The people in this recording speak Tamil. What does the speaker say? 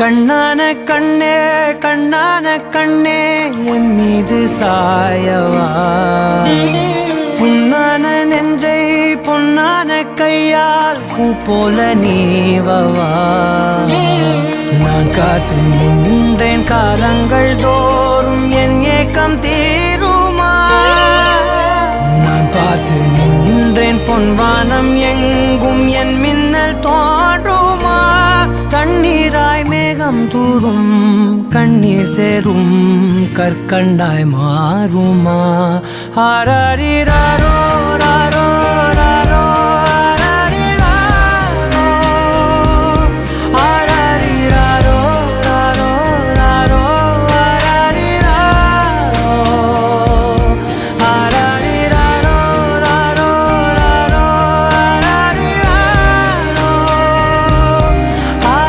கண்ணான கண்ணே கண்ணான கண்ணே என் மீது சாயவா புண்ணான நெஞ்சை பொன்னான கையால் பூ போல நீவவா நான் காத்து நின்றேன் காலங்கள் தோறும் என் ஏக்கம் தீருமா நான் பார்த்து நின்றேன் பொன்வானம் எங்கும் என் மின்னல் தோன்றுமா தண்ணீராய் மேகம் தூரும் கண்ணீர் சேரும் கற்கண்டாய் மாறுமா ஆராரிராரோ